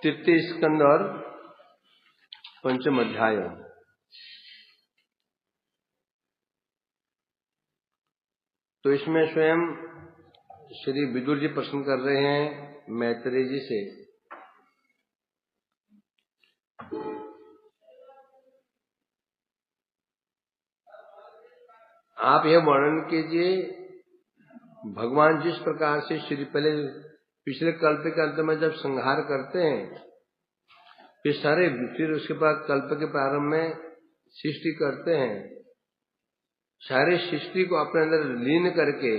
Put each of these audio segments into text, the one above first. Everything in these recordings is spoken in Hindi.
तृतीय स्कंद और पंचम अध्याय। तो इसमें स्वयं श्री विदुर जी प्रश्न कर रहे हैं मैत्रेय जी से। आप यह वर्णन कीजिए, भगवान जिस प्रकार से श्री पहले पिछले कल्प के अंत में जब संहार करते हैं, फिर उसके बाद कल्प के प्रारंभ में सृष्टि करते हैं, सारी सृष्टि को अपने अंदर लीन करके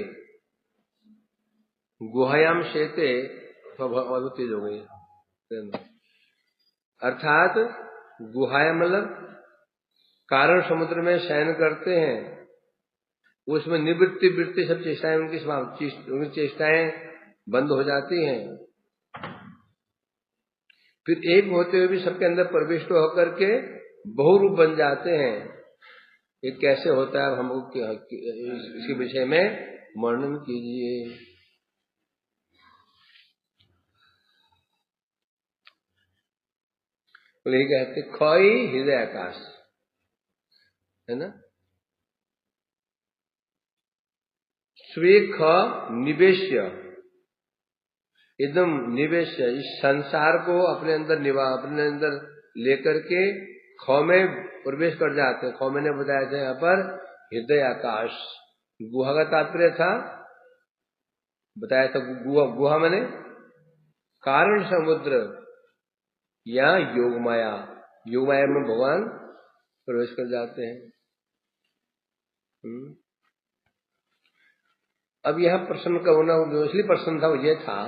गुहायाम शेते तेज हो गई, अर्थात गुहायाम मतलब कारण समुद्र में शयन करते हैं, उसमें निवृत्ति वृत्ति सब चेष्टाएं उनकी चेष्टाएं बंद हो जाती हैं। फिर एक होते हुए भी सबके अंदर प्रविष्ट होकर के बहुरूप बन जाते हैं। ये कैसे होता है, हमको इसके विषय में वर्णन कीजिए। तो यही कहते खोई हृदय आकाश है ना, स्वेख निवेश्य, एकदम निवेश, इस संसार को अपने अंदर लेकर के खौ में प्रवेश कर जाते हैं। खौ मैंने बताया था यहाँ पर हृदय आकाश, गुहा का तात्पर्य था, बताया था गुहा मैंने कारण समुद्र या योग माया में भगवान प्रवेश कर जाते हैं। अब यह प्रश्न का होना, जो इसलिए प्रश्न था वो ये था,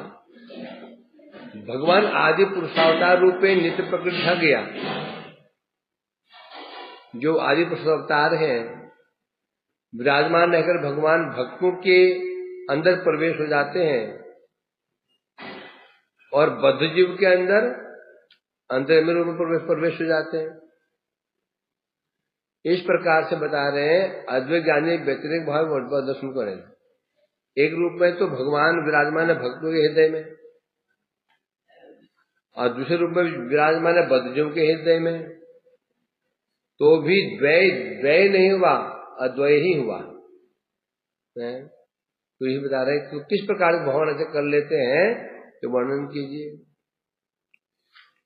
भगवान आदि पुरुषावतार रूप में नित्य प्रकट हो गया। जो आदि पुरुषावतार हैं, विराजमान रहकर भगवान भक्तों के अंदर प्रवेश हो जाते हैं और बद्ध जीव के अंदर अंतर्मय रूप में प्रवेश हो जाते हैं। इस प्रकार से बता रहे हैं, अद्वैत ज्ञानी व्यतिरेक भाव दर्शन करें। एक रूप में तो भगवान विराजमान है भक्तों के हृदय में, और दूसरे रूप में विराजमान है बद्धजनों के हृदय में, तो भी द्वय नहीं हुआ, अद्वय ही हुआ है। तो यही बता रहे हैं कि किस प्रकार भगवान ऐसे कर लेते हैं, तो वर्णन कीजिए।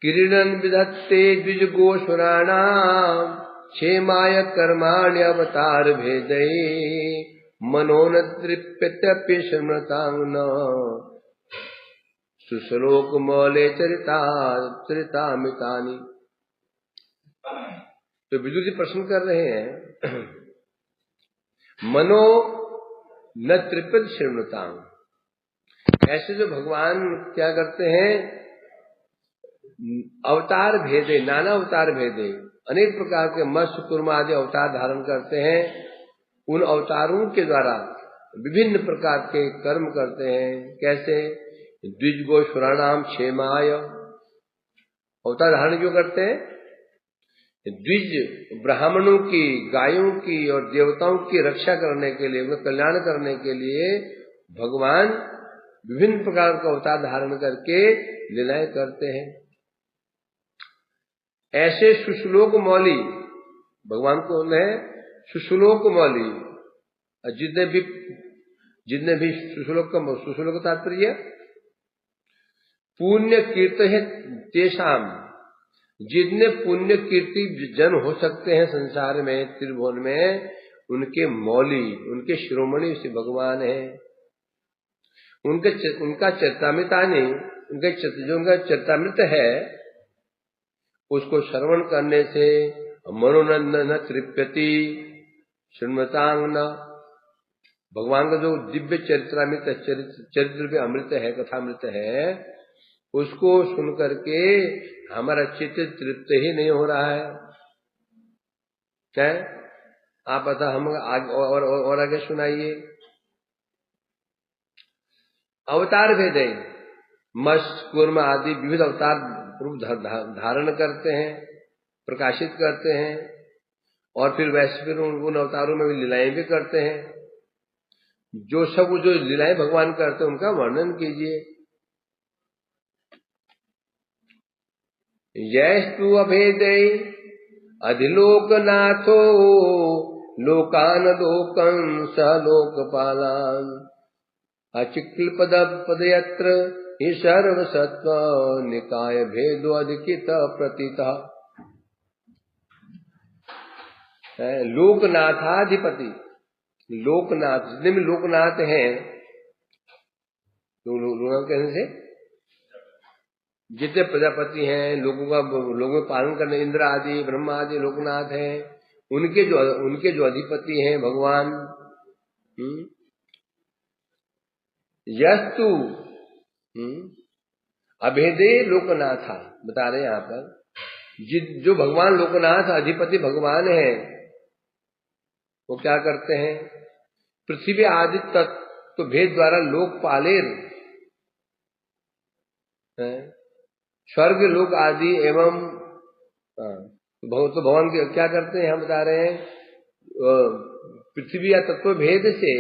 किरीटन विधत्ते द्विज गोसुराणाम क्षेमाय कर्माण्य अवतार भेदये मनोन तृप्यत्यपि शमृतांग सुश्लोक मौले चरितामितानि। तो विदुर जी प्रश्न कर रहे हैं, मनो न तृप्यत शमृतांग, ऐसे जो भगवान क्या करते हैं, अवतार भेदे, नाना अवतार भेदे, अनेक प्रकार के मत्स्य कुर्मा आदि अवतार धारण करते हैं। उन अवतारों के द्वारा विभिन्न प्रकार के कर्म करते हैं। कैसे? द्विज गोसुराणाम क्षेमाय, अवतार धारण क्यों करते हैं? द्विज ब्राह्मणों की, गायों की और देवताओं की रक्षा करने के लिए, उनका कल्याण करने के लिए भगवान विभिन्न प्रकार का अवतार धारण करके लीलाएं करते हैं। ऐसे सुश्लोक मौली भगवान को है, सुश्लोक मौली, जितने भी सुश्लोक तात्पर्य पुण्य कीर्ति है तेषाम, जितने पुण्य कीर्ति जन हो सकते हैं संसार में, त्रिभुवन में, उनके मौली, उनके शिरोमणि से भगवान है। उनका चरितामृता नहीं, जो उनका चरितामृत है, उसको श्रवण करने से मनोनंद न तृप्यति शृण्वतांग न, भगवान का जो दिव्य चरित्रामृत, चरित्र पे अमृत है, कथामृत है, उसको सुन करके हमारा चित्त तृप्त ही नहीं हो रहा है। क्या आप बता, हम और आगे सुनाइए। अवतार भेदे, मत्स्य कूर्म आदि विविध अवतार रूप धारण करते हैं, प्रकाशित करते हैं, और फिर वैसे फिर उन अवतारों में भी लीलाएं भी करते हैं। जो लीलाएं भगवान करते हैं उनका वर्णन कीजिए। यस्तु अभेदे अधिलोकनाथो लोकान लोकं स लोकपालान अचिक्ल पदयत्र हि सर्वसत्व निकाय भेदो अधिकित प्रतीता। लोकनाथाधिपति, लोकनाथ जितने भी लोकनाथ हैं, लोकनाथ कहने से जितने प्रजापति हैं, लोगों का पालन करने इंद्र आदि ब्रह्मा आदि लोकनाथ हैं, उनके जो अधिपति हैं भगवान। यस्तु अभेदे लोकनाथा बता रहे हैं यहाँ पर, जो भगवान लोकनाथ अधिपति भगवान है वो क्या करते हैं, पृथ्वी आदि तत्व भेद द्वारा लोक पालेर स्वर्ग लोक आदि एवं तो भगवान क्या करते हैं हम बता रहे हैं, पृथ्वी या तत्व भेद से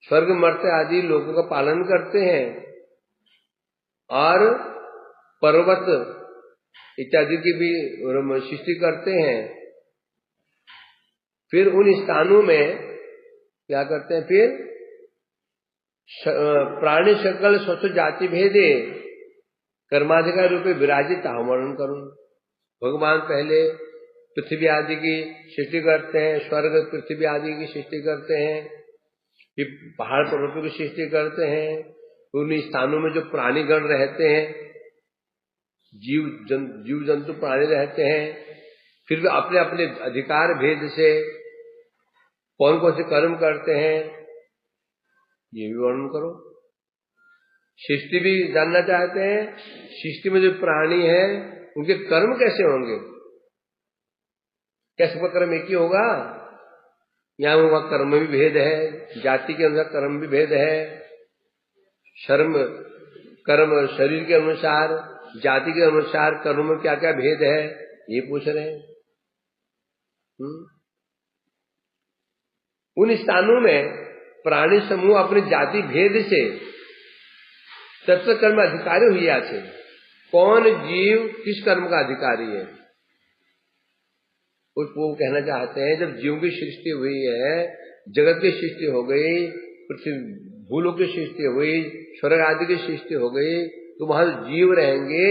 स्वर्ग मर्त्य आदि लोगों का पालन करते हैं और पर्वत इत्यादि की भी सृष्टि करते हैं। फिर उन स्थानों में क्या करते हैं, फिर प्राणी सकल स्वच्छ जाति भेदे कर्माधिकार रूपे विराजित वर्णन करूं। भगवान पहले पृथ्वी आदि की सृष्टि करते हैं, स्वर्ग पृथ्वी आदि की सृष्टि करते हैं, फिर पहाड़ पर्वतों की सृष्टि करते हैं, उन स्थानों में जो प्राणीगण रहते हैं, जीव जंतु प्राणी रहते हैं, फिर भी अपने अपने अधिकार भेद से कौन कौन से कर्म करते हैं ये भी वर्णन करो। सृष्टि भी जानना चाहते हैं, सृष्टि में जो प्राणी है उनके कर्म कैसे होंगे, क्या सबका कर्म एक ही होगा, यहाँ वहां कर्म भी भेद है, जाति के अनुसार कर्म भी भेद है, कर्म शरीर के अनुसार जाति के अनुसार कर्म में क्या क्या भेद है ये पूछ रहे हैं। उन स्थानों में प्राणी समूह अपने जाति भेद से तत्व कर्म अधिकारी हुई आते, कौन जीव किस कर्म का अधिकारी है उसको कहना चाहते हैं। जब जीव की सृष्टि हुई है, जगत की सृष्टि हो गई, पृथ्वी भूलों की सृष्टि हुई, स्वर्ग आदि की सृष्टि हो गई, तो वहां जीव रहेंगे,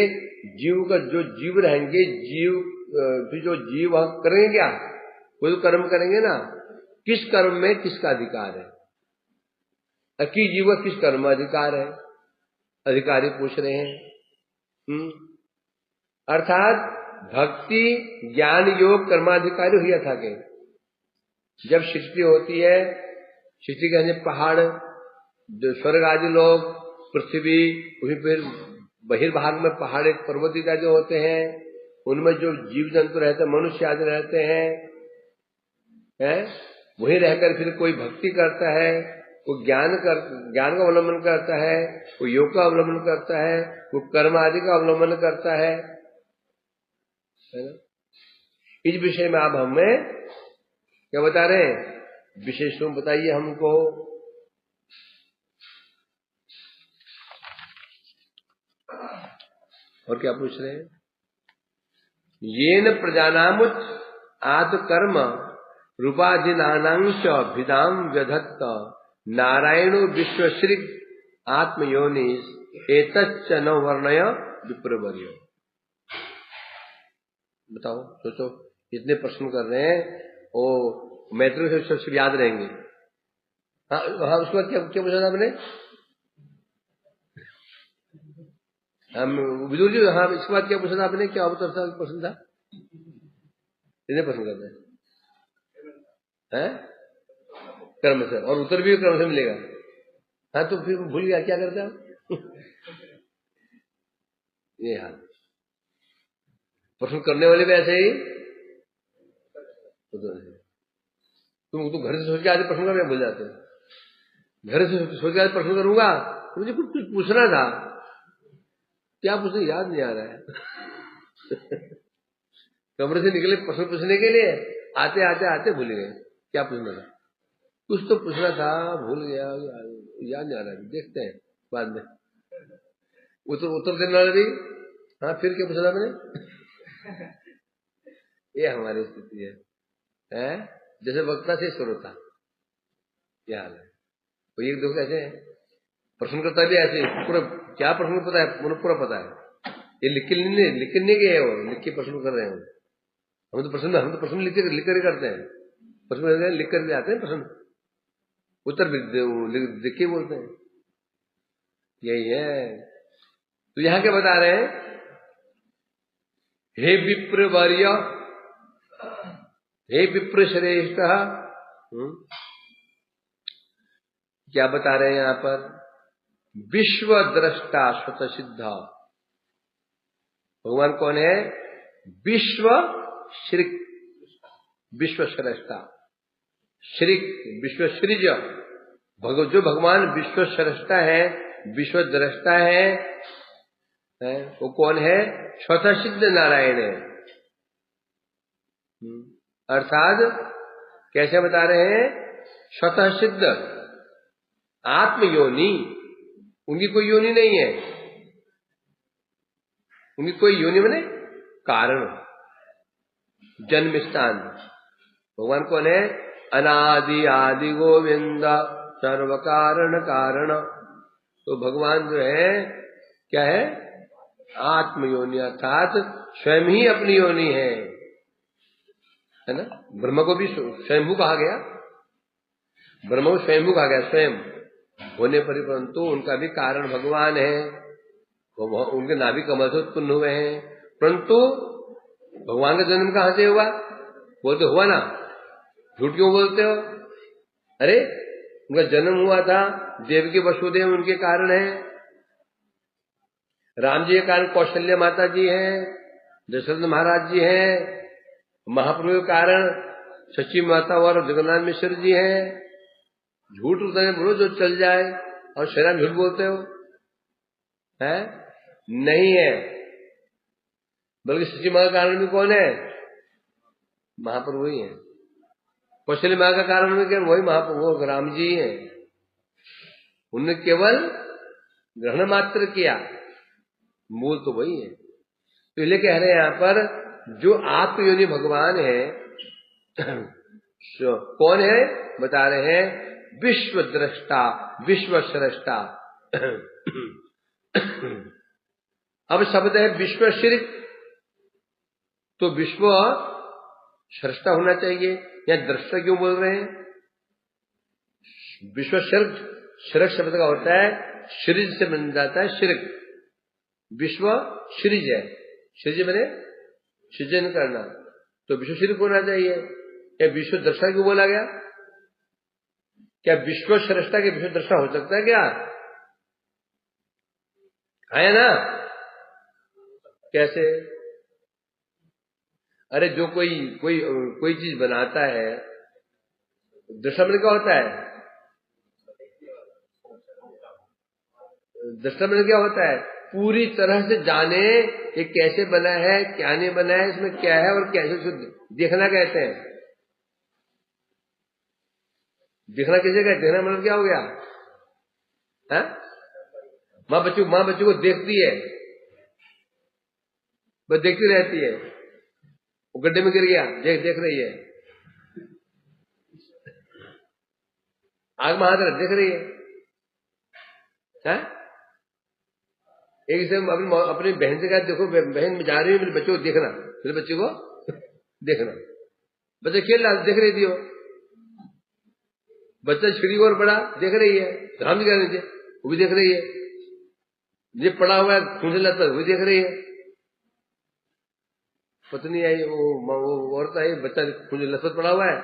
जीव का जो जीव रहेंगे, जो जीव वहां करेंगे क्या, कोई तो कर्म करेंगे ना, किस कर्म में किसका अधिकार है, किस जीव का किस कर्म अधिकार है, अधिकारी पूछ रहे हैं। अर्थात भक्ति ज्ञान योग कर्माधिकारी हुआ था कि जब सृष्टि होती है, सृष्टि कहने पहाड़, जो स्वर्ग आदि लोग, पृथ्वी, फिर बहिर्भाग में पहाड़ एक पर्वत इत्यादि होते हैं, उनमें जो जीव जंतु रहते हैं, मनुष्य आदि रहते हैं, वहीं रहकर फिर कोई भक्ति करता है, कोई ज्ञान का अवलंबन करता है, कोई योग का अवलंबन करता है, कोई कर्म आदि का अवलंबन करता है ना। इस विषय में आप हमें क्या बता रहे हैं, विशेष रूप बताइए हमको। और क्या पूछ रहे हैं, येन प्रजानामुच आत्मकर्म रूपाधिनानांश भिदाम व्यधत्त नारायणो विश्वश्री आत्मयोनिस एतच्च न वर्णय विप्रवर्यो। बताओ, सोचो, इतने प्रश्न कर रहे हैं, ओ मैत्री से याद रहेंगे। हाँ, उसके बाद क्या पूछा था आपने, हम विदुर जी, हाँ, इसके बाद क्या पूछा था आपने, क्या उत्तर था, प्रश्न था, इतने प्रश्न कर रहे हैं कर्म से, और उत्तर भी कर्म से मिलेगा। हाँ, तो फिर भूल गया, क्या करता है ये हाल, प्रश्न करने वाले भी ऐसे ही, तुम तो घर से सोच के आते प्रश्न करके भूल जाते, घर से सोच के आते प्रश्न करूंगा, मुझे कुछ पूछना था, क्या पूछना याद नहीं आ रहा है कमरे से निकले प्रश्न पूछने के लिए, आते आते आते भूल गए क्या पूछना था, कुछ तो पूछना था, भूल गया, याद नहीं आ रहा है, देखते हैं बाद में। उत्तर देने वाले भी हाँ फिर क्या पूछा मैंने? ये हमारी स्थिति है? जैसे वक्ता से श्रोता, क्या हाल है? तो ये दो कैसे है? प्रश्न करता भी ऐसे पूरा, क्या प्रश्न पता है? पूरा पता है। ये लिख के नहीं गए वो, लिख के प्रश्न कर रहे हैं। हम तो प्रश्न लिख कर करते हैं। प्रश्न लिख कर आते हैं, प्रश्न उत्तर लिख के बोलते हैं। यही है। तो यहां क्या बता रहे हैं? हे विप्रवर्य, हे विप्र श्रेष्ठ, क्या बता रहे हैं यहां पर? विश्व द्रष्टा स्वतः सिद्ध। भगवान कौन है? विश्व श्रिक, विश्व श्रेष्ठा, श्रिक विश्व सृज। जो भगवान विश्व श्रेष्ठा है, विश्व द्रष्टा है, वो कौन है? स्वतः सिद्ध नारायण है। अर्थात कैसे बता रहे हैं? स्वतः सिद्ध आत्मयोनि, उनकी कोई योनि नहीं है। उनकी कोई योनि माने कारण, जन्म स्थान। भगवान कौन है? अनादि आदि गोविंद सर्व कारण कारण। तो भगवान जो है क्या है? आत्मयोनि, अर्थात स्वयं ही अपनी योनि है ना? ब्रह्म को भी स्वयंभू कहा गया, ब्रह्म को स्वयंभू कहा गया, स्वयं होने पर, परंतु उनका भी कारण भगवान है। वो उनके नाभि कमल से उत्पन्न हुए हैं, परंतु भगवान का जन्म कहां से हुआ? बोलते हुआ ना, झूठ क्यों बोलते हो? अरे उनका जन्म हुआ था, देवकी वसुदेव उनके कारण है, राम जी के कारण कौशल्य माता जी हैं, दशरथ महाराज जी हैं, महाप्रभु के कारण सची माता और जगन्नाथ मिश्र जी हैं। झूठ बोलो जो चल जाए, और शराब झूठ बोलते हो है? नहीं है। बल्कि सची माता का कारण भी कौन है? महाप्रभु ही है। कौशल्य माता का कारण भी क्या? वही महाप्रभु, वो राम जी हैं। उन्होंने केवल ग्रहण मात्र किया, मूल तो वही है। तो इसलिए कह रहे हैं यहां पर, जो आत्मयोनि भगवान है कौन है? बता रहे हैं विश्व द्रष्टा, विश्व श्रेष्ठा। अब शब्द है विश्व श्रिक, तो विश्व श्रेष्ठा होना चाहिए, या दृष्टा क्यों बोल रहे हैं? विश्व श्रिक, श्रिक शब्द का होता है श्रिज से बन जाता है श्रिक। विश्व श्रिज है, श्रिज मैंने सृजन करना, तो विश्व श्रिक होना चाहिए। या विश्व दृष्टा क्यों बोला गया? क्या विश्व श्रेष्ठा के विश्व दृष्टा हो सकता है क्या? है ना? कैसे? अरे जो कोई चीज बनाता है, दृष्टा में क्या होता है? दृष्टा में क्या होता है? पूरी तरह से जाने ये कैसे बना है, क्या नहीं बना है, इसमें क्या है और कैसे देखना कहते हैं। देखना कैसे कहते हैं? मतलब क्या हो गया? है? माँ बच्चों को देखती है, बस देखती रहती है। वो गड्ढे में गिर गया, देख रही है, आग में हाथ रख देख रही है? एक से अपनी बहन से कहा, देखो बहन में जा रही है, मेरे बच्चे को देखना, मेरे बच्चे को देखना। बच्चे खेल रहा, देख रही थी वो। बच्चा छिड़ी और बड़ा देख रही है, राम जी कह रहे थे, वो भी देख रही है। ये पड़ा हुआ है खूंसे लगता है, वो भी देख रही है। पत्नी आई, वो औरत आई, बच्चा खूंसे लसपत पड़ा हुआ है।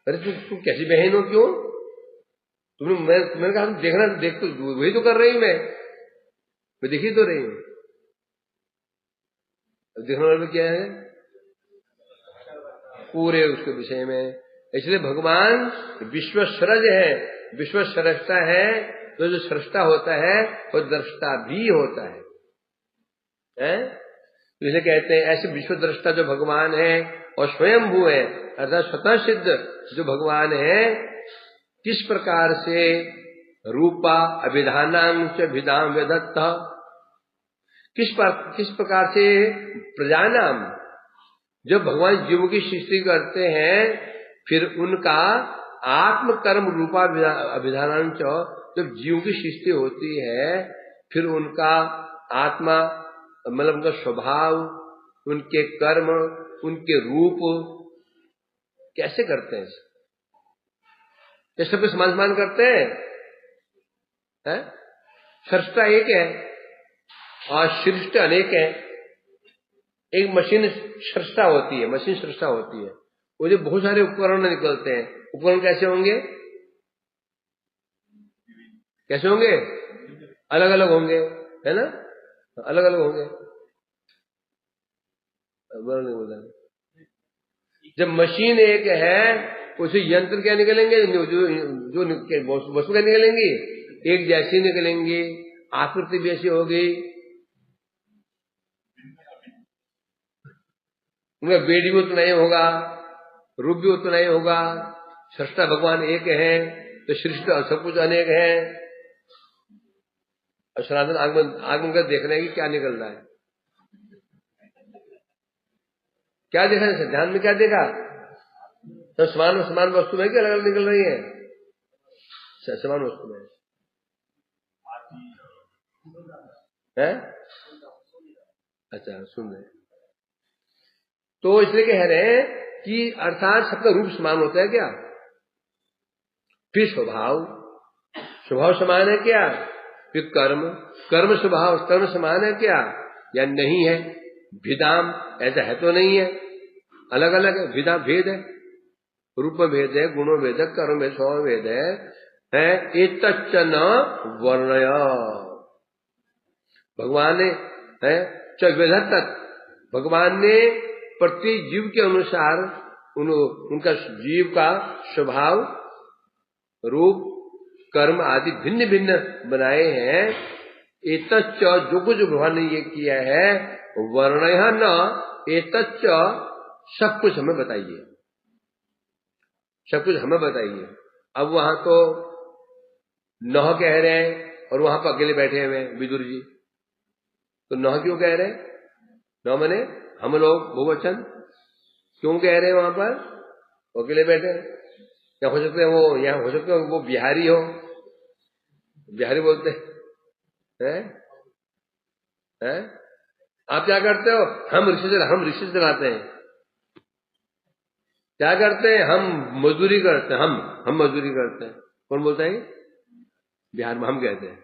अरे तुम कैसी बहन हो, क्यों? मैंने कहा देखना, देख तो वही तो कर रही हूं, मैं देखी तो रही हूं। देखने वाले क्या है? पूरे उसके विषय में। इसलिए भगवान विश्व सृज है, विश्व श्रेष्ठा है। तो जो श्रेष्ठा होता है वो दृष्टा भी होता है, तो इसलिए कहते हैं ऐसे विश्व दृष्टा जो भगवान है और स्वयंभू है, अर्थात स्वतः सिद्ध जो भगवान है, किस प्रकार से रूपा अभिधानांच विधान विदत्त, किस प्रकार से प्रजानाम, जब भगवान जीवों की सृष्टि करते हैं फिर उनका आत्म कर्म रूपा अभिधानांच, जब जीवों की सृष्टि होती है फिर उनका आत्मा मतलब उनका स्वभाव, उनके कर्म, उनके रूप कैसे करते हैं, ये सब समान करते हैं? सृष्टा एक है और सृष्ट अनेक है। एक मशीन सृष्टा होती है, मशीन सृष्टा होती है, वो जो बहुत सारे उपकरण निकलते हैं, उपकरण कैसे होंगे? कैसे होंगे? अलग अलग होंगे, है ना, अलग अलग होंगे। जब मशीन एक है उसे यंत्र क्या निकलेंगे, जो वस्तु क्या निकलेंगी, एक जैसी निकलेंगी, आकृति भी ऐसी होगी, उनका वेट भी उतना ही होगा, रूप भी उतना ही होगा। सृष्टा भगवान एक है तो सृष्टि सब कुछ अनेक है। और सनातन आगमन कर देख रहे हैं कि क्या निकल रहा है, क्या देखा है ध्यान में, क्या देखा? तो समान वस्तु में कि अलग अलग निकल रही है? समान वस्तु में है। अच्छा सुन रहे, तो इसलिए कह रहे हैं कि अर्थात सबका रूप समान होता है क्या? फिर स्वभाव समान है क्या? फिर कर्म स्वभाव समान है क्या या नहीं है? भिदाम ऐसा है तो नहीं है, अलग अलग है, भिदा भेद है, रूप में भेद है, गुणों भेद है, कर्म में स्वभाव भेद है। एतच्च न वर्णय, भगवान ने भगवान ने प्रति जीव के अनुसार उनका जीव का स्वभाव, रूप, कर्म आदि भिन्न भिन्न बनाए हैं। एतच्च जो कुछ भगवान ने ये किया है, वर्णय न एतच्च, सब कुछ हमें बताइए, सब कुछ हमें बताइए। अब वहां तो नह कह रहे हैं और वहां पर अकेले बैठे हुए हैं विदुर जी, तो नह क्यों कह रहे हैं? नह मने हम लोग बहुवचन क्यों कह रहे हैं वहां पर? अकेले बैठे क्या हो सकते हैं वो, यहाँ हो सकते हैं वो बिहारी हो, बिहारी बोलते हैं? आप क्या करते हो? हम रिक्शा चलाते हैं। क्या करते हैं? हम मजदूरी करते हैं, हम मजदूरी करते हैं। कौन बोलता है? बिहार में हम कहते हैं।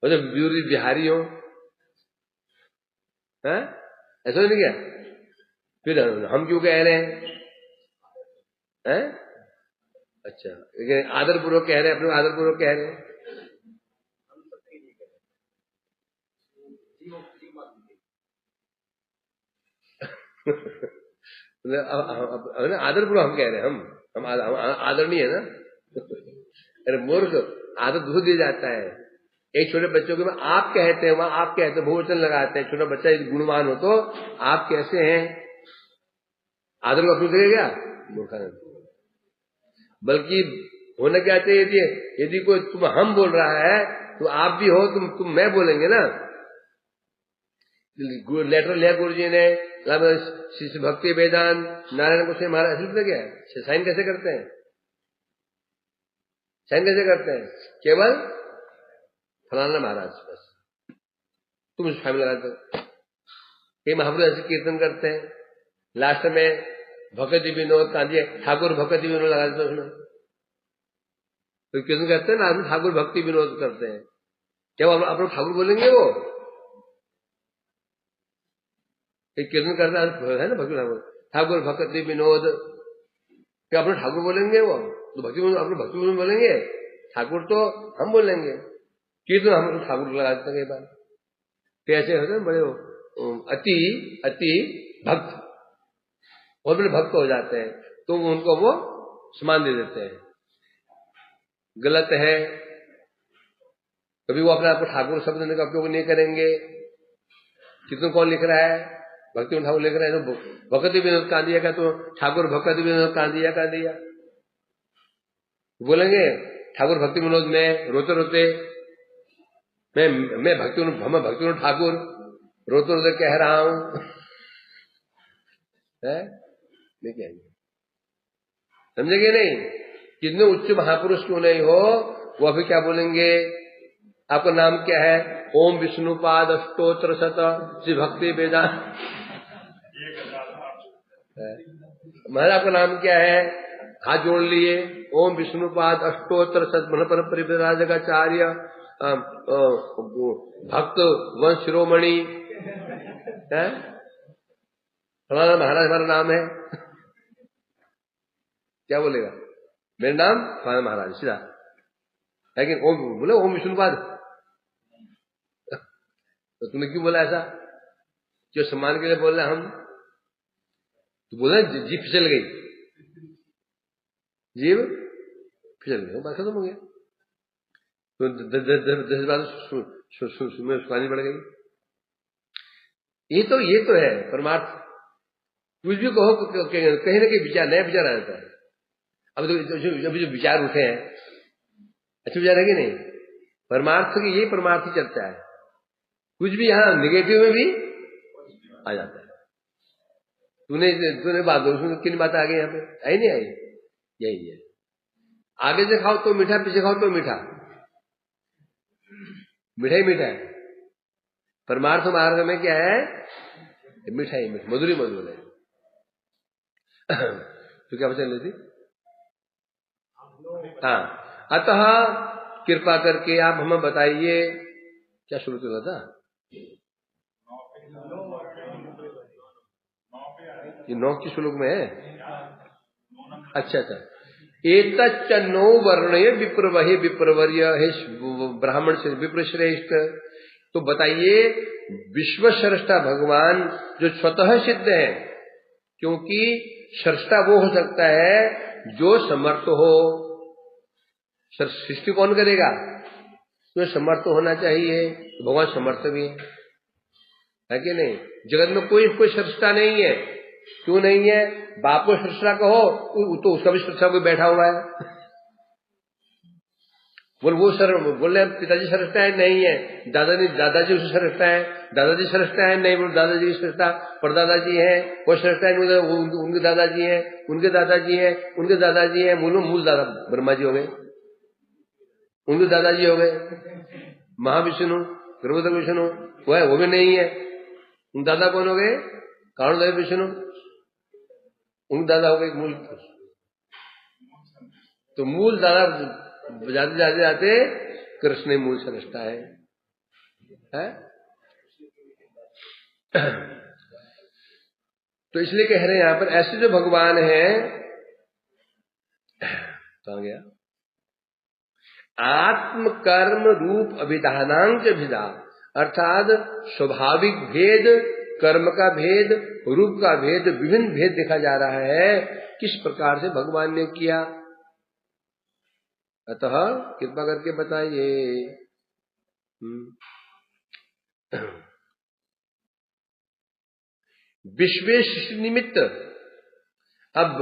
और जब बिहारी हो ऐसा नहीं क्या? फिर हम क्यों कह रहे हैं? अच्छा, लेकिन आदरपूर्वक कह रहे हैं, अपने आदरपूर्वक कह रहे हैं। आदरपूर्वक हम कह रहे हैं, हम आदरणीय है ना। अरे मूर्ख, आदर दूसरे दिया जाता है। एक छोटे बच्चों के में आप कहते हैं, वहां आप कहते हैं, बहुवचन लगाते हैं। छोटा बच्चा यदि गुणवान हो तो आप कैसे हैं? आदर को अपनी जगह क्या मूर्खानंद, बल्कि होना क्या चाहिए, यदि कोई तुम हम बोल रहा है तो आप भी हो, तुम मैं बोलेंगे ना। लेटर लिया गुरु जी ने, शिष्य भक्ति वेदांत नारायण को से महाराज, ऐसे क्या है? साइन कैसे करते हैं? साइन कैसे करते हैं? केवल फलाना महाराज, बस तुम उस फाइल लगाते हो। कई महापुरुष ऐसे कीर्तन करते हैं, लास्ट में भक्ति विनोद कांदिया ठाकुर भक्ति विनोद लगा देते उसमें, तो कीर्तन करते हैं ना आदमी, ठाकुर भक्ति विनोद करते हैं। क्या वो आप लोग ठाकुर बोलेंगे? वो एक कीर्तन करता है ना भक्ति ठाकुर भक्ति विनोद, क्या अपने ठाकुर बोलेंगे? वो तो भक्ति विनोद, अपने भक्ति विनोद बोलेंगे, ठाकुर तो हम बोलेंगे। कीर्तन हम ठाकुर लगा देते हैं कई बार। कैसे होते हैं बड़े अति भक्त, बहुत बड़े भक्त हो जाते हैं, तो उनको वो सम्मान दे देते हैं। गलत है, कभी वो अपने आप को ठाकुर शब्द देने का उपयोग नहीं करेंगे। कीर्तन कौन लिख रहा है? भक्ति ठाकुर लिख रहा है, तो भक्ति विनोद कांदिया का तो ठाकुर भक्ति विनोद कांदिया का दिया बोलेंगे। ठाकुर भक्ति विनोद में रोते रोते मैं भक्ति विनोद ठाकुर, रोते रोते कह रहा हूं है, नहीं कहेंगे, समझेंगे नहीं। कितने उच्च महापुरुष क्यों नहीं हो, वो अभी क्या बोलेंगे, आपका नाम क्या है, ओम विष्णुपाद अष्टोत्र शत श्री भक्ति वेदांत। महाराज आपका नाम क्या है, हाथ जोड़ लिए, ओम विष्णुपाद अष्टोत्र शत मन पर परिव्राजकाचार्य भक्त वंश शिरोमणि है, हमारा महाराज हमारा नाम है। क्या बोलेगा, मेरा नाम हमारा महाराज सीधा, लेकिन ओम बोले ओम विष्णुपाद, तो तुमने क्यों बोला ऐसा, जो सम्मान के लिए बोल रहे हम, तो बोला जीभ फिसल गई, जीभ फिसल गई, बात खत्म हो गया। तो 10 बार सुखानी बढ़ गई। ये तो है परमार्थ। कुछ भी कहो कहीं ना कहीं विचार, नया विचार आ जाता है। अब तो अभी जो विचार उठे हैं अच्छे विचार है कि नहीं, परमार्थ की यही परमार्थ ही चलता है, कुछ भी यहाँ निगेटिव में भी आ जाता है। तूने बात किन बात आ गई यहाँ पे, आई नहीं आई, यही है। आगे से खाओ तो मीठा, पीछे खाओ तो मीठा, मीठा ही मीठा है। परमार्थ मार्ग में क्या है, मीठा ही मीठा, मधुरी मधुर है। तो क्या बचन लेती, हाँ, अतः कृपा करके आप हमें बताइए, क्या शुरू करना था, ये 9 की श्लोक में है। अच्छा, एतच्च नो वर्णय विप्रवहे विप्रवर्य, हे ब्राह्मण से विप्रश्रेष्ठ, तो बताइए विश्व श्रेष्ठा भगवान जो स्वतः सिद्ध है, क्योंकि श्रेष्ठा वो हो सकता है जो समर्थ हो। सृष्टि कौन करेगा, जो समर्थ होना चाहिए, तो भगवान समर्थ भी है कि नहीं। जगत में कोई श्रेष्ठा नहीं है, क्यों नहीं है, बाप को श्रेष्ठा कहो तो उसका भी श्रेष्ठा कोई बैठा हुआ है, बोल रहे पिताजी श्रेष्ठा है, नहीं है, दादाजी उससे श्रेष्ठा है, दादाजी श्रेष्ठा है, नहीं बोल दादाजी की श्रेष्ठा, परदादाजी है वो श्रेष्ठा है, उनके दादाजी है, उनके दादाजी है, उनके दादाजी है, मूल दादा ब्रह्मा जी हो गए, उनके दादाजी हो गए महाविष्णु, गर्भोदर विष्णु, वो भी नहीं है, उन दादा कौन हो गए, कारणोदय विष्णु, उनके दादा हो गए मूल। तो मूल दादा जाते जाते जाते कृष्ण मूल श्रेष्ठा है? तो इसलिए कह रहे हैं यहां पर ऐसे जो भगवान हैं, कहा गया आत्म कर्म रूप अभिधानांक भिदा, अर्थात स्वाभाविक भेद, कर्म का भेद, रूप का भेद, विभिन्न भेद देखा जा रहा है, किस प्रकार से भगवान ने किया। अतः कृपा करके बताइए। विश्वेश निमित्त, अब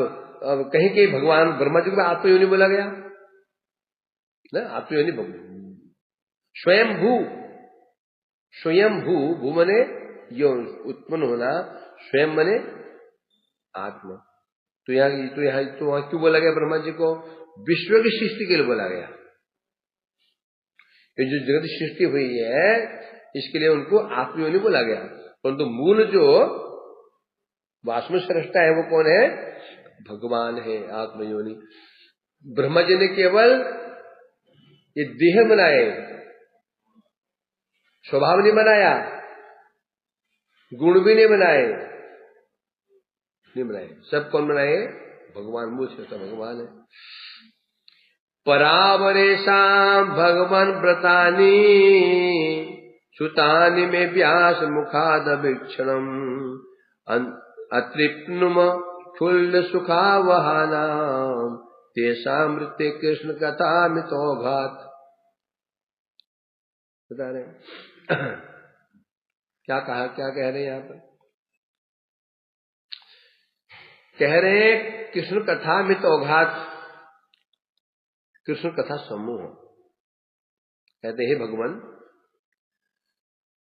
कहीं कहीं भगवान ब्रह्मा जी को आत्मयोनि बोला गया ना, आत्मयोनि स्वयं भू मने यो उत्पन्न होना, स्वयं मने आत्मा। तो यहाँ क्यों बोला गया ब्रह्मा जी को, विश्व की सृष्टि के लिए बोला गया। ये जो जगत सृष्टि हुई है इसके लिए उनको आत्मयोनि बोला गया, परंतु मूल जो वास्तव में श्रेष्ठा है वो कौन है, भगवान है, आत्मयोनि। ब्रह्मा जी ने केवल ये देह बनाए, स्वभाव नहीं बनाया, गुण भी नहीं बनाए, सब कौन बनाए, भगवान, मूल श्रेष्ठा भगवान है। परावरेशाम भगवान व्रतानि सुतानि में व्यास मुखाद वीक्षणम अतृप्नुम क्षुल्ल सुखावहानाम तेषामृते कृष्ण कथा मितोघात। बता रहे क्या कहा, क्या कह रहे हैं यहाँ पर, कह रहे हैं कृष्ण कथा मितोघात, कृष्ण कथा समूह। कहते हैं भगवान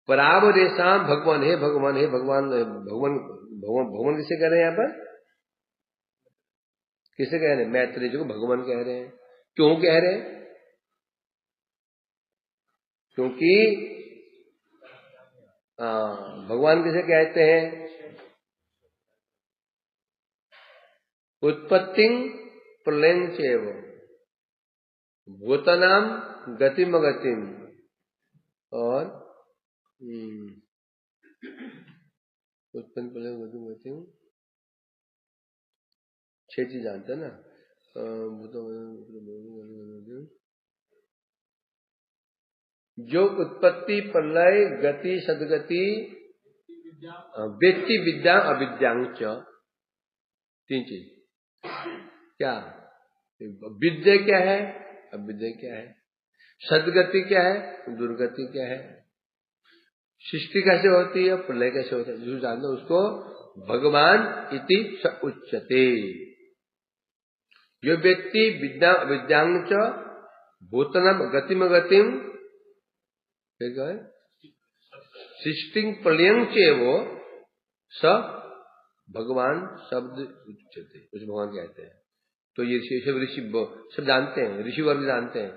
परावरेशाम भगवान, हे भगवान, हे भगवान, भगवान भगवान भगवान किसे कह रहे हैं यहाँ पर? किसे कह रहे हैं? मैत्रेय जी को भगवान कह रहे हैं। क्यों कह रहे हैं? क्योंकि भगवान किसे कहते हैं? उत्पत्तिं प्रलयं चैव भूतानां गतिमगतिम, और उत्पन्न प्रलय गतिमगतिम, 6 चीज जानते हैं ना। जो उत्पत्ति प्रलय गति सदगति व्यक्ति विद्या अविद्यांच, 3 चीज। क्या विद्या क्या है, अविद्या क्या है, सदगति क्या है, दुर्गति क्या है, सृष्टि कैसे होती है, प्रलय कैसे होता है, जो जानते उसको भगवान इति स उच्यते। जो व्यक्ति विद्या अविद्यांच भूतनम गतिम गतिम, फिर क्या है, सृष्टि प्रलयं चैव स भगवान शब्द उच्यते, उस भगवान कहते हैं। तो ये ऋषि सब जानते हैं, ऋषि वर्ग जानते हैं,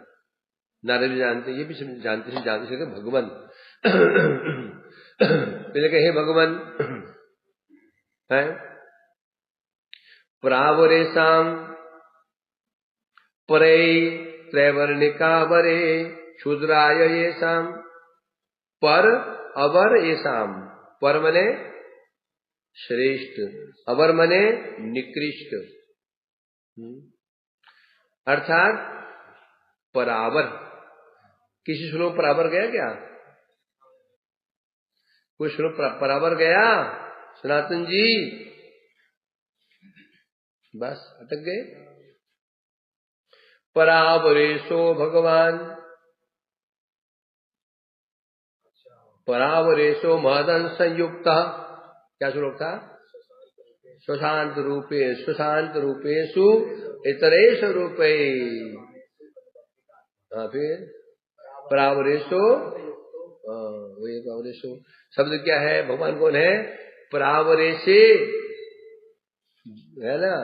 नारद भी जानते हैं, ये भी सब जानते भगवान। पहले कहे हे भगवान है। प्रावरेशम परे त्रैवर्णिका वरे शूद्राय येषाम, पर अवर येषाम, पर मने श्रेष्ठ, अवर मने निकृष्ट, अर्थात परावर। किसी श्लोक परावर गया क्या? कोई श्लोक परावर गया सनातन जी? बस अटक गए। परावरेशो भगवान, परावरेशो महदन संयुक्त, क्या श्लोक था? स्वशांत रूपेषु इतरेश रूपे, फिर परावरेशो, वही परावरेशो शब्द क्या है? भगवान कौन है? परावरेशे है ना।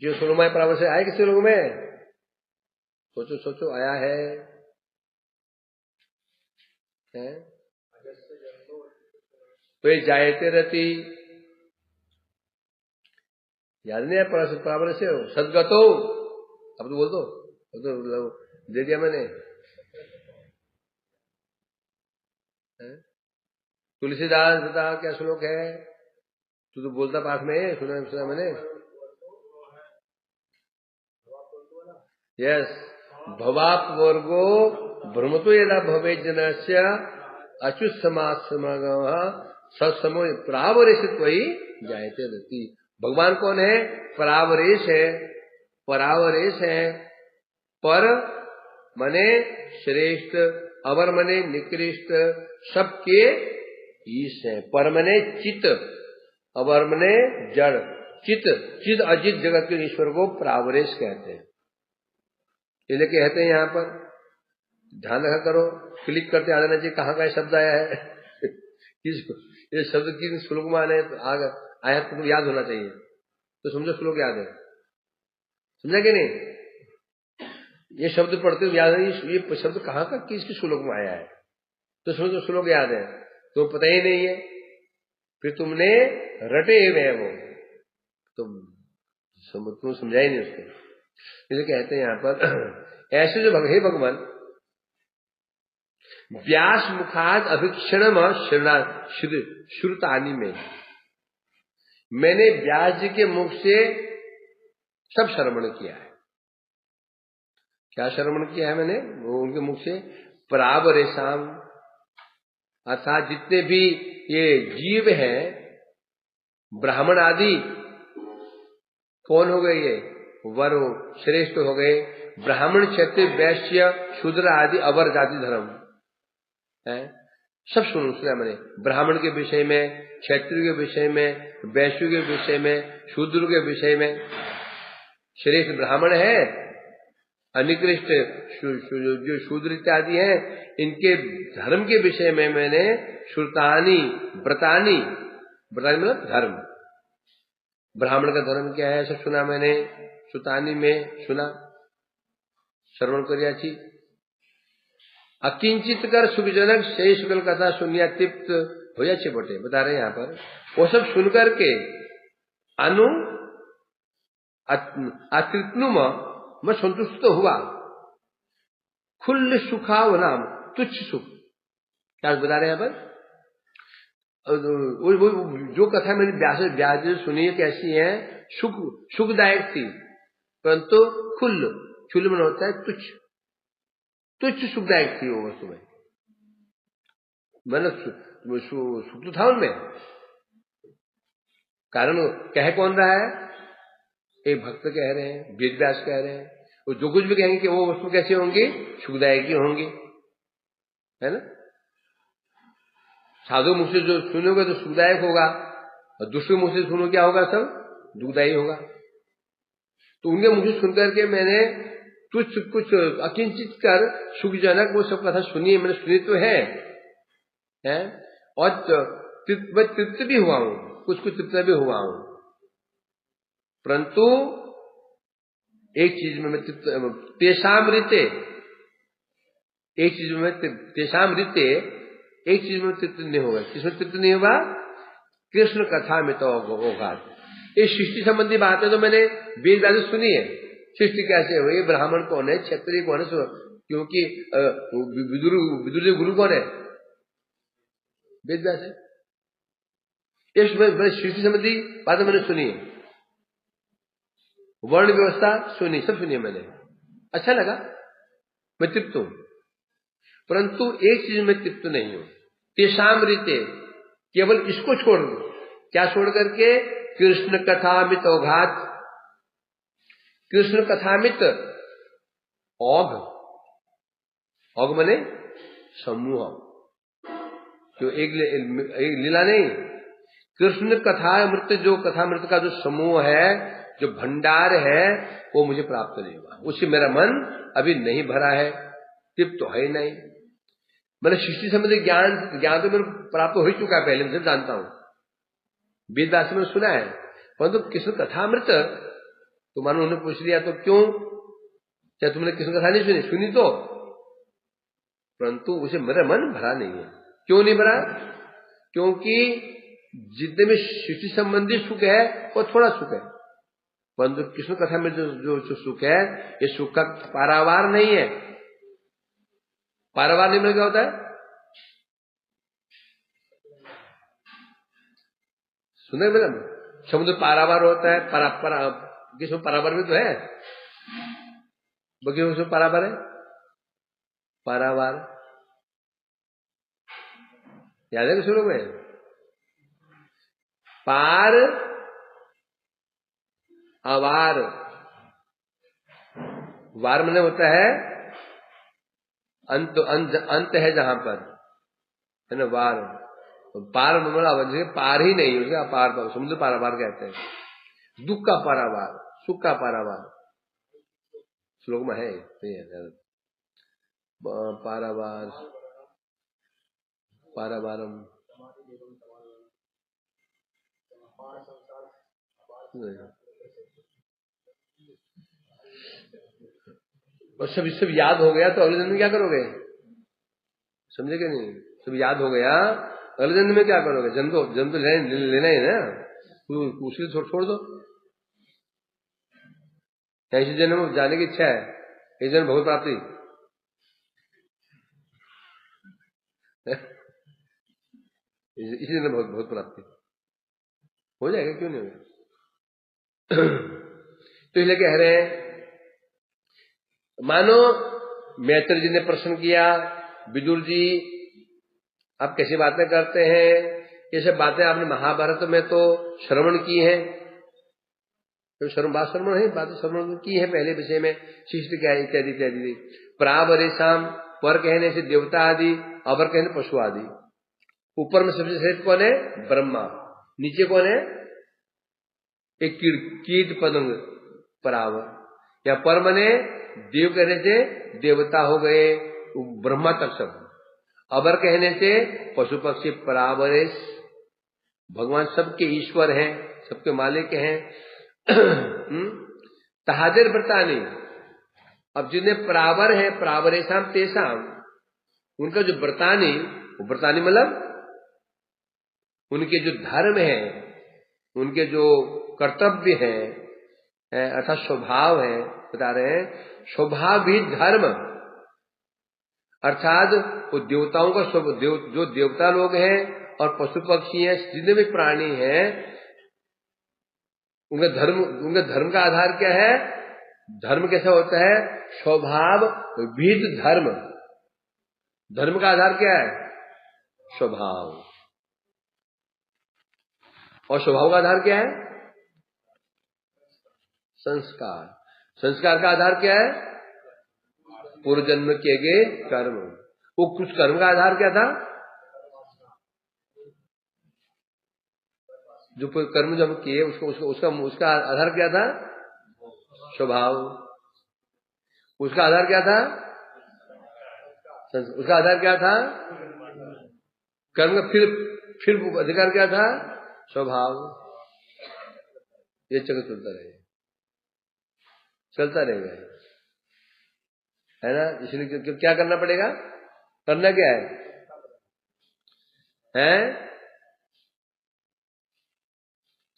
जो श्लोक में परावरेश आया, किसी लोग में सोचो सोचो आया है? वे जायते रति, याद नहीं है? परावरेश से सदगतो, अब तो बोल दो, अब तो दे दिया मैंने। तुलसीदास बता क्या श्लोक है? तू तो बोलता पाठ में, सुना मैंने। यस, भवाप वर्गो भ्रमतो यदा भवे जनस्य अच्युत समागम सत्समो परावरेश त्वयि जायते रति। भगवान कौन है? परावरेश है, परावरेश है। पर मने श्रेष्ठ, अवर मने निकृष्ट, सबके ईश है। पर मने चित, अवर मने जड़, चित अजित जगत के ईश्वर को परावरेश कहते हैं। इसलिए कहते हैं यहाँ पर, ध्यान रखा करो, क्लिक करते आ जाना चाहिए कहाँ का शब्द आया है। ये शब्द किन श्लोक में आने आया तो याद होना चाहिए। तो समझो श्लोक याद है, समझा कि नहीं? ये शब्द पढ़ते हुए याद है ये शब्द कहाँ का किसके श्लोक में आया है, तो समझो श्लोक याद है, तो पता ही नहीं है, फिर तुमने रटे हुए है वो, तुम समझा ही नहीं उसको। इसलिए कहते हैं यहाँ पर, ऐसे जो हे भगवान व्यास मुखाद अभिक्षणम श्रुतानि में, मैंने व्यास जी के मुख से सब श्रवण किया है। क्या श्रवण किया है मैंने? वो उनके मुख से परावरेशाम, अर्थात जितने भी ये जीव हैं, ब्राह्मण आदि कौन हो गए? ये वर श्रेष्ठ हो गए। ब्राह्मण क्षत्रिय वैश्य शूद्र आदि अवर जाति धर्म है, सब सुना मैंने। ब्राह्मण के विषय में, क्षत्रिय के विषय में, वैश्य के विषय में, शूद्र के विषय में। श्रेष्ठ ब्राह्मण है अनिकृष्ट जो शूद्र इत्यादि हैं, इनके धर्म के विषय में मैंने श्रुतानी व्रतानी, व्रतानी मतलब धर्म, ब्राह्मण का धर्म क्या है सब सुना मैंने, श्रुतानी में सुना, श्रवण करिया छी। अकिंचित कर सुखजनक से शुक्ल कथा सुनिया तृप्त हो जाए बोटे, बता रहे हैं यहाँ पर। वो सब सुनकर के अनु अतृप्नुम मैं संतुष्ट तो हुआ, खुल्ल सुखाव नाम तुच्छ सुख, क्या बता रहे हैं यहाँ पर। वो जो कथा मैंने व्यास सुनी है कैसी है, सुखदायक थी, परंतु खुल्ल में होता है तुच्छ, तुच्छ सुखदायक थी वो वस्तु में, मैंने सुख तो था उनमें। कारण कह कौन रहा है, एक भक्त कह रहे हैं, वेद व्यास कह रहे हैं, वो जो कुछ भी कहेंगे कि वो वस्तु कैसी होंगी, सुखदायकी होंगी, है ना। साधु मुझसे जो सुनोगे तो सुखदायक होगा, और दूसरे मुझ से सुनो क्या होगा, सब दुखदायी होगा। तो उनके मुझ से सुनकर के मैंने कुछ अकिंचित कर सुखजनक वो सब कथा सुनी है, मैंने सुनी तो है और तृप्त भी हुआ हूं, कुछ तृप्त भी हुआ हूं, परंतु एक चीज में मैं तेषामृते, एक चीज में तेषामृते, एक चीज में तृप्त नहीं होगा। किसमें तृप्त नहीं होगा, कृष्ण कथा में तो होगा। ये सृष्टि संबंधी बातें तो मैंने वेद व्यास सुनी है, सृष्टि कैसे हुई, ब्राह्मण कौन है, क्षत्रिय कौन है, क्योंकि विदुर गुरु कौन है, वेद व्यास है। ये सृष्टि संबंधी बातें मैंने सुनी है, वर्ण व्यवस्था सुनी, सब सुनी है मैंने, अच्छा लगा, मैं तृप्त हूं। परंतु एक चीज में तृप्त नहीं हूं, तेषामृते, केवल इसको छोड़, क्या छोड़ करके, कृष्ण कथामित औघात, कृष्ण कथामित औघ, औघ मने समूह, जो एक लीला नहीं, कृष्ण कथामृत, जो कथामृत का जो समूह है, जो भंडार है, वो मुझे प्राप्त नहीं हुआ, उससे मेरा मन अभी नहीं भरा है, तृप्त तो है नहीं। मैंने सृष्टि संबंधी ज्ञान तो मेरे प्राप्त हो ही चुका है, पहले मैं जानता हूं, वेद व्यास में सुना है, परंतु कृष्ण कथामृत तो मानो उन्होंने पूछ लिया तो क्यों, क्या तुमने कृष्ण कथा नहीं सुनी, सुनी तो, परंतु उसे मेरा मन भरा नहीं है। क्यों नहीं भरा, क्योंकि जितने में सृष्टि संबंधी सुख है वो थोड़ा सुख है, परंतु कृष्ण कथा में जो सुख है, ये सुख का पारावार नहीं है। पारावार नहीं में क्या होता है, सुने मैडम, समुद्र पारावार होता है, किसमें पारावार भी तो है, बाकी उसमें पारावार है, पारावार याद है शुरू में, पार अवार, वार मैंने होता है अंत है जहां पर, है ना, वार, पार मतलब पार ही नहीं, उसे अपार, समुद्र पारावार कहते हैं, दुख का पारावार, सुख का पारावार, श्लोक में है पारावार, पारावारम, और सब याद हो गया तो अगले दिन में क्या करोगे, समझे क्या नहीं, सब याद हो गया अगले दिन में क्या करोगे, जन्म तो लेना ही ना, उसी छोड़ दो। ऐसे जन्म में जाने की इच्छा है, इस जन्म भगवत प्राप्ति, इसी जन्म भगवत प्राप्ति हो जाएगा, क्यों नहीं होगा। तो इसलिए कह रहे हैं, मानो मैत्र जी ने प्रश्न किया, विदुर जी आप कैसी बातें करते हैं, ये सब बातें आपने महाभारत में तो श्रवण की हैं, तो श्रवण है, बातें श्रवण की है पहले विषय में, शिष्ट क्या इत्यादि इत्यादि। प्रावरेशम, पर कहने से देवता आदि, अवर कहने पशु आदि। ऊपर में सबसे श्रेष्ठ कौन है, ब्रह्मा, नीचे कौन है, एक कीट पतंग, परावर, या पर मने देव कहने से देवता हो गए, ब्रह्मा तक सब। अबर कहने से पशु पक्षी परावरेश, भगवान सबके ईश्वर हैं, सबके मालिक हैं। तहादेर व्रतानी, अब जिन्हें परावर है, परावरेशम तेसाम, उनका जो व्रतानी, वो व्रतानी मतलब उनके जो धर्म है, उनके जो कर्तव्य है, अर्थात स्वभाव है, बता रहे हैं स्वभाव भी धर्म, अर्थात वो देवताओं का जो देवता लोग हैं और पशु पक्षी हैं, जितने भी प्राणी हैं, उनका धर्म का आधार क्या है? धर्म कैसा होता है? स्वभाव विध धर्म। धर्म का आधार क्या है? स्वभाव। और स्वभाव का आधार क्या है? संस्कार। संस्कार का आधार क्या है? पूर्व जन्म किए गए कर्म। वो कुछ कर्म का आधार क्या था? जो कर्म जब किए उसका आधार क्या था? स्वभाव। उसका आधार क्या था? उसका आधार क्या था? कर्म का फिर अधिकार क्या था? स्वभाव। ये चक्र चलता रहेगा, है ना। इसलिए क्या करना पड़ेगा? करना क्या है?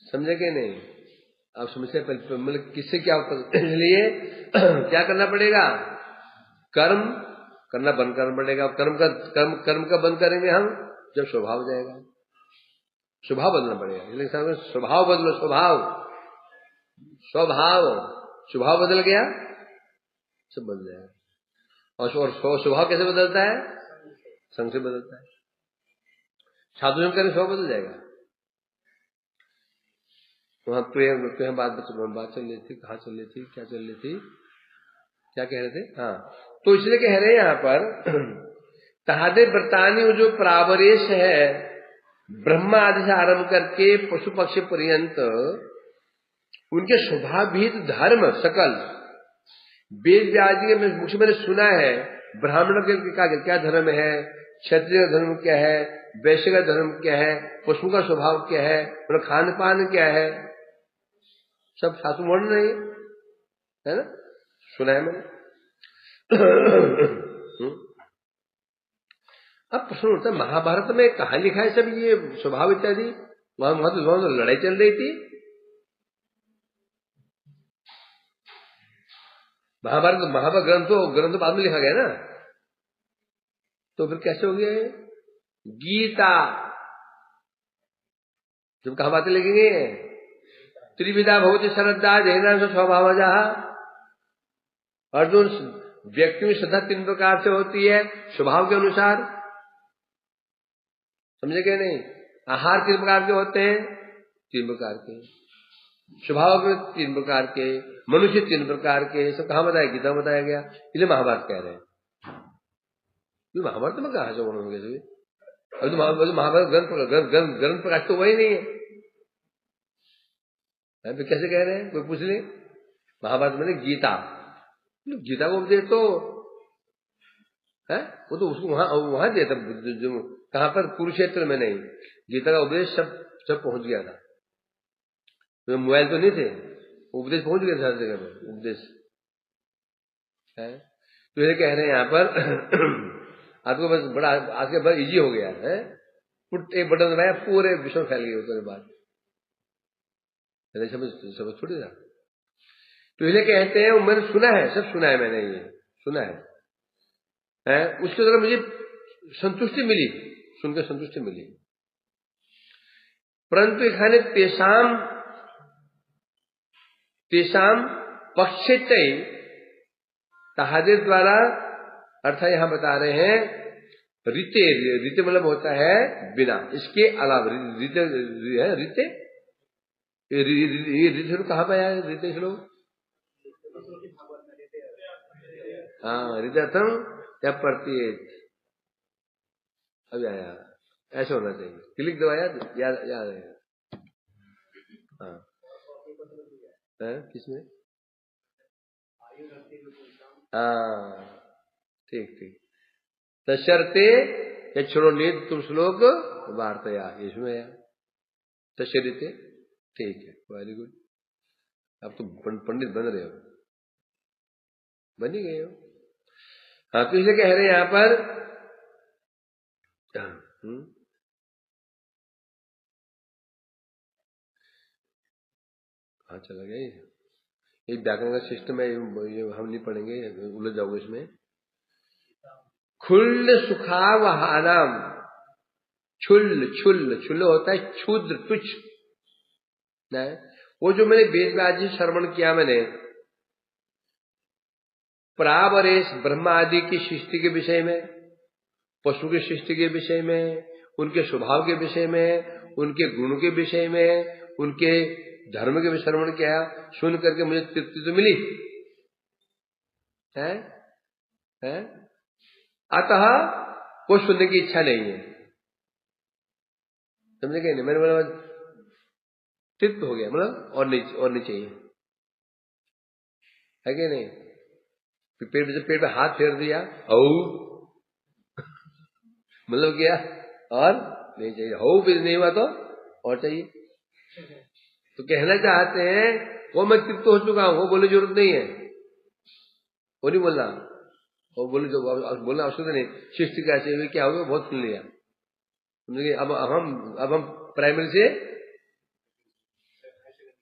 समझे कि नहीं? आप समझते मतलब किससे क्या इसलिए क्या करना पड़ेगा? कर्म करना बंद करना पड़ेगा। कर्म का बंद करेंगे हम जब स्वभाव हो जाएगा। स्वभाव बदलना पड़ेगा। इसलिए स्वभाव बदलो, स्वभाव बदल गया, सब बदल जाएगा। और स्वभाव कैसे बदलता है? संग से बदलता है। साधु संग करने स्वभाव बदल जाएगा। वहां प्रेम बात चल रही थी, कहाँ चल रही थी, क्या चल रही थी, क्या कह रहे थे? हाँ, तो इसलिए कह रहे हैं यहाँ पर तहादे व्रतानी, जो प्रावरेश है ब्रह्मा आदि से आरंभ करके पशु पक्षी पर्यंत, उनके स्वभावभीत धर्म सकल वेद व्याधि के मुख मैंने सुना है। ब्राह्मण का क्या धर्म है, क्षत्रिय का धर्म क्या है, वैश्य का धर्म क्या है, पशु का स्वभाव क्या है, उनका खान पान क्या है, सब शास्त्र वर्ण नहीं है ना, सुना है मैंने। अब प्रश्न उठता है, महाभारत में कहाँ लिखा है सब ये स्वभाव इत्यादि? वहां तो लड़ाई चल रही थी। महाभारत ग्रंथ बाद में लिखा गया ना, तो फिर कैसे हो गया? गीता जब कहा बातें लगेंगे, त्रिविधा भवति श्रद्धा जैना स्वभाव जहा। अर्जुन, व्यक्ति में श्रद्धा 3 प्रकार से होती है स्वभाव के अनुसार, समझे क्या नहीं? आहार 3 प्रकार के होते हैं, 3 प्रकार के स्वभाव के, 3 प्रकार के मनुष्य, 3 प्रकार के, सब कहाँ बताया? गीता बताया गया। इसलिए महाभारत कह रहे हैं। महाभारत में कहा से उन्होंने, महाभारत ग्रंथ प्रकाश तो वही नहीं है, तो कैसे कह रहे हैं? कोई पूछ ले, महाभारत में गीता को उपदेश तो है, वो तो उसको वहां दिया था, कहां पर? कुरुक्षेत्र में नहीं, गीता का उपदेश सब पहुंच गया था। तो मोबाइल तो नहीं थे, उपदेश पहुंच गया था हर जगह पर, उपदेश है। तो ये कह रहे हैं यहाँ पर आपको बस बड़ा आगे बड़ा इजी हो गया है, एक बटन दबाया पूरे विश्व फैल गए उसके बाद, समझ छोड़ी था। तो इसलिए कहते हैं, मैंने सुना है, सब सुना है मैंने, ये सुना है उसके द्वारा मुझे संतुष्टि मिली, सुनकर संतुष्टि मिली। परंतु खाने तेसाम पक्षित तहादे द्वारा, अर्थात यहां बता रहे हैं रीते मतलब होता है बिना, इसके अलावा रीते कहां पे आया? रीते श्लोक, हाँ, हृदयथम या प्रत्येक, अभी आया, ऐसा होना चाहिए। क्लिक दबाया याद आएगा। हाँ, किसमें? हाँ ठीक ठीक। तशर्ते यक्षणोन्नीत तुम श्लोक वार्तया, इसमें है तशर्ते। ठीक है, वेरी गुड। अब तो पंडित बन रहे हो, बन ही गए हो। हाँ तो इसे कह रहे हैं यहां पर हाँ चला गया ये व्याकरण का सिस्टम है, ये हम नहीं पढ़ेंगे, उलझ जाओगे इसमें। खुल्ल सुखावहानाम, छुल्ल छुल्ल छुल्ल होता है क्षुद्र तुच्छ। वो जो मैंने वेद व्याजी श्रवण किया मैंने प्रावरेश ब्रह्मा आदि की सृष्टि के विषय में, पशु की सृष्टि के विषय में, उनके स्वभाव के विषय में, उनके गुणों के विषय में, उनके धर्म के विषय श्रवण किया, सुन करके मुझे तृप्ति तो मिली है? अतः वो सुनने की इच्छा नहीं है, समझे क्या नहीं? मैंने बोला तृप्त हो गया, मतलब और नहीं चाहिए, है कि नहीं? पेट पे हाथ फेर दिया औ मतलब क्या, और नहीं चाहिए, हो भी नहीं हुआ तो और चाहिए। तो कहना चाहते हैं वो मैं तृप्त हो चुका हूं, वो बोलने की जरूरत नहीं है, वो नहीं बोलना, वो बोले जो बोलना आवश्यक नहीं। सृष्टि कैसे हुई, क्या हुआ, बहुत सुन लिया। अब हम प्राइमरी से,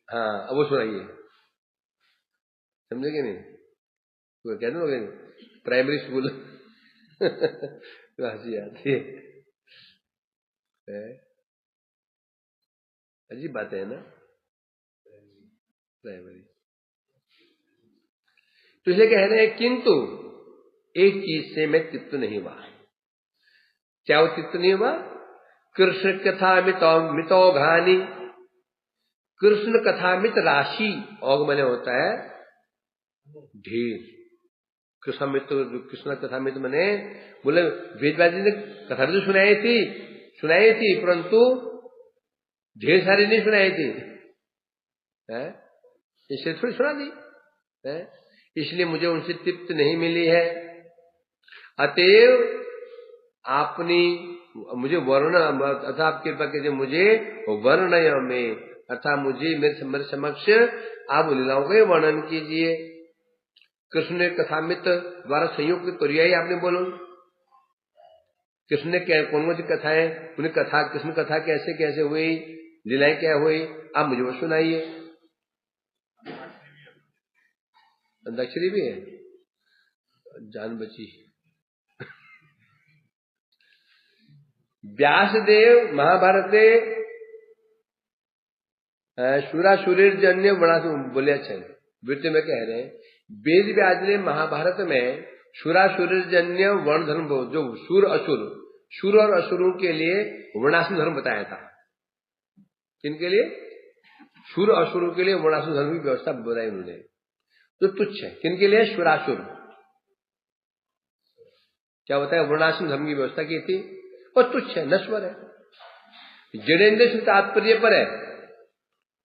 हाँ अब वो सुनाइए, समझे कि नहीं? तो कहते हो प्राइमरी स्कूल हंसी आती है, अजीब बात है ना प्राइमरी। तो इसलिए कह रहे हैं किंतु एक चीज से मैं तृप्त नहीं हुआ। क्या वो तृप्त नहीं हुआ? कृष्ण कथा मितौघानी, कृष्ण कथा मित राशि, औघ मैंने होता है ढेर। कृष्ण कथा मित मैंने बोले वेदव्यास जी ने कथा तो सुनाई थी परंतु ढेर सारी नहीं सुनाई थी, इसलिए थोड़ी सुना दी, इसलिए मुझे उनसे तृप्त नहीं मिली है। अतएव आपने मुझे वर्ण अर्थात आप कृपा कीजिए मुझे वर्णय में, अर्थात मुझे मेरे समक्ष आप लीलाओं का वर्णन कीजिए। कृष्ण ने कथामित द्वारा संयुक्त पर्याय आपने बोलो, कृष्ण ने कौन कौन सी कथाएं, उन्हें कथा कृष्ण कथा कैसे कैसे हुई, लीलाएं क्या हुई, आप मुझे वो सुनाइए। अंताक्षरी भी है, जान बची। व्यासदेव महाभारते शूराशूरीर जन्य बड़ा बोले, अच्छा वृत्ति में कह रहे हैं वेद व्यास ने महाभारत में शूराशूरीर जन्य वर्ण धर्म, जो शूर और असुरों के लिए वर्णाश्रम धर्म बताया था। किनके लिए? शूर असुरों के लिए वर्णाश्रम धर्म की व्यवस्था बताई उन्होंने, तो तुच्छ है। किनके लिए? शूरासुर। क्या बताया? वर्णाश्रम धर्म की व्यवस्था की थी, और तुच्छ है, नश्वर है, जड़ेंद्र से तात्पर्य पर है।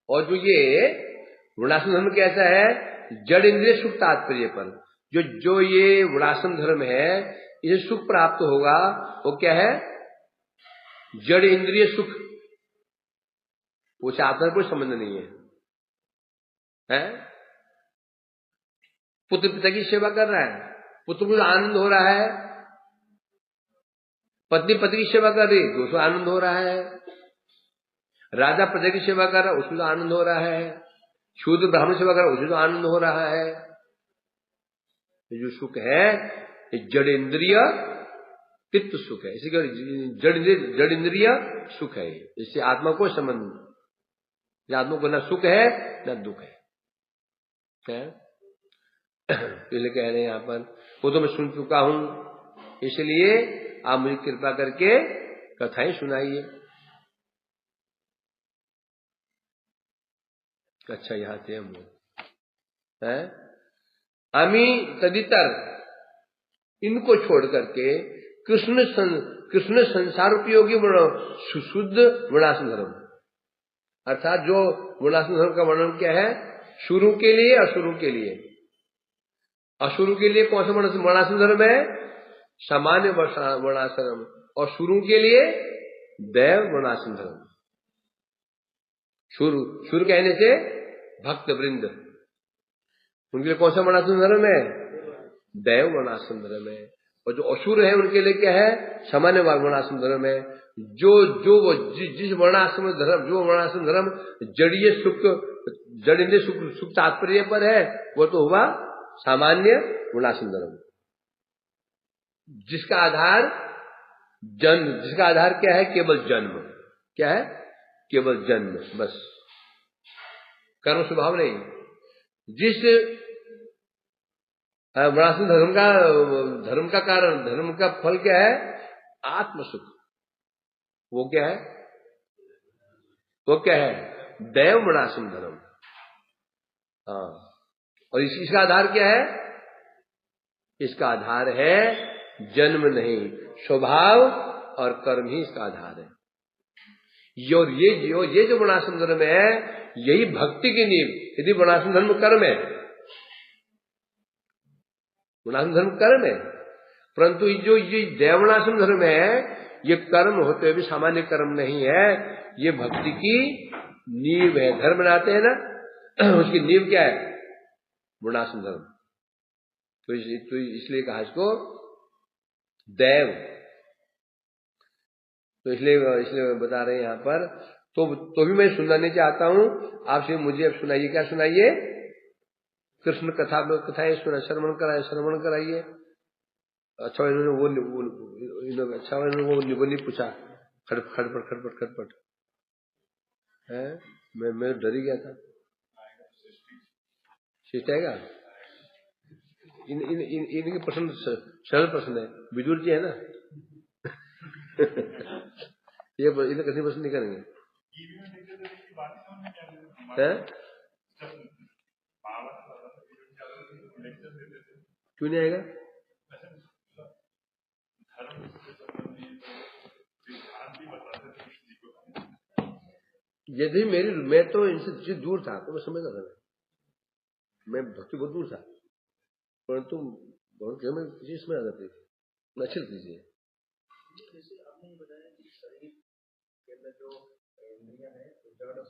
और जो ये वर्णाश्रम धर्म कैसा है? जड़ इंद्रिय सुख तात्पर्य पर। जो ये वर्णाश्रम धर्म है, इसे सुख प्राप्त होगा, वो क्या है? जड़ इंद्रिय सुख, उसे आत्मा कोई संबंध नहीं है? पुत्र पिता की सेवा कर रहा है, पुत्र को आनंद हो रहा है, पत्नी पति की सेवा कर रही है, उसको आनंद हो रहा है, राजा प्रजा की सेवा कर रहा है, उसको तो आनंद हो रहा है, शूद्र ब्राह्मण सेवा कर रहा है, उसे तो आनंद हो रहा है। ये जो सुख है ये जड़ इंद्रिय चित्त सुख है, इसी जड़ इंद्रिय सुख है, इससे आत्मा को संबंध नहीं, आत्मा को न सुख है न दुख है। इसलिए कह रहे हैं यहाँ पर, वो तो मैं सुन चुका हूं, इसलिए आप मुझे कृपा करके कथाएं सुनाइए। अच्छा यहाँ थे हम लोग, अमी तदितर, इनको छोड़ करके कृष्ण संसार उपयोगी शुद्ध वर्णाश्रम धर्म, अर्थात जो वर्णाश्रम धर्म का वर्णन क्या है? शुरू के लिए असुरों के लिए, अशुरु के लिए कौन सा वर्णाश्रम धर्म है? सामान्य वर्णाश्रम। और शुरू के लिए दैव वर्णाश्रम धर्म। शुरू कहने से भक्त वृंद, उनके लिए कौन सा वर्णाश्रम धर्म है? दैव वर्णाश्रम धर्म है। और जो असुर है उनके लिए क्या है? सामान्य वर्णाश्रम धर्म है। जिस वर्णाश्रम धर्म, जो वर्णाश्रम धर्म जड़ीय सुख तात्पर्य पर है, वो तो हुआ सामान्य वर्णाश्रम धर्म। जिसका आधार जन्म, जिसका आधार क्या है? केवल जन्म। क्या है? केवल जन्म, बस, कर्म स्वभाव नहीं। जिस वर्णाश्रम धर्म का कारण, धर्म का फल क्या है? आत्म सुख। वो क्या है? वो क्या है? दैव वर्णाश्रम धर्म। हाँ, और इसका आधार क्या है? इसका आधार है जन्म नहीं, स्वभाव और कर्म ही इसका आधार है। और ये जो वर्णाश्रम धर्म है, यही भक्ति की नींव। यदि वर्णाश्रम धर्म कर्म है, वर्णाश्रम धर्म कर्म है, परंतु जो ये दैवर्णाश्रम धर्म है, ये कर्म होते हुए भी सामान्य कर्म नहीं है, ये भक्ति की नींव है। धर्म बनाते हैं ना, उसकी नींव क्या है? वर्णाश्रम धर्म। तो इसलिए कहा इसको दैव। तो इसलिए बता रहे हैं यहाँ पर। तो भी मैं सुनना नहीं चाहता हूँ आपसे, मुझे अब सुनाइए। क्या सुनाइए? कृष्ण कथाएं श्रवण कराइए। अच्छा इन्होंने वो नहीं पूछा, खटपट है। मैं डर ही गया था। शिष्ट आएगा? इनके प्रश्न सरल प्रश्न है। विदुर जी है ना, ये इन्हें कठिन प्रश्न नहीं करेंगे। क्यों नहीं आएगा? यदि मैं तो इनसे दूर था तो मैं समझता था, मैं भक्ति बहुत दूर था, परंतु बहुत में किसी इसमें आ जाती थी। अच्छी कीजिए।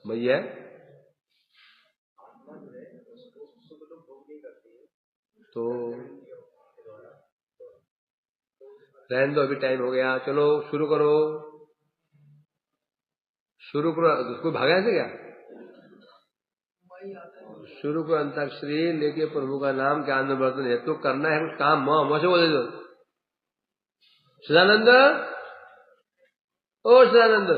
भैया तो रहने दो, अभी टाइम हो गया। चलो शुरू करो। कोई भागा से क्या? शुरू करो। अंताक्षरी लेके प्रभु का नाम ज्ञान वर्तन हेतु करना है कुछ काम। माँ से बोले दो। सदानंद, ओ सदानंद,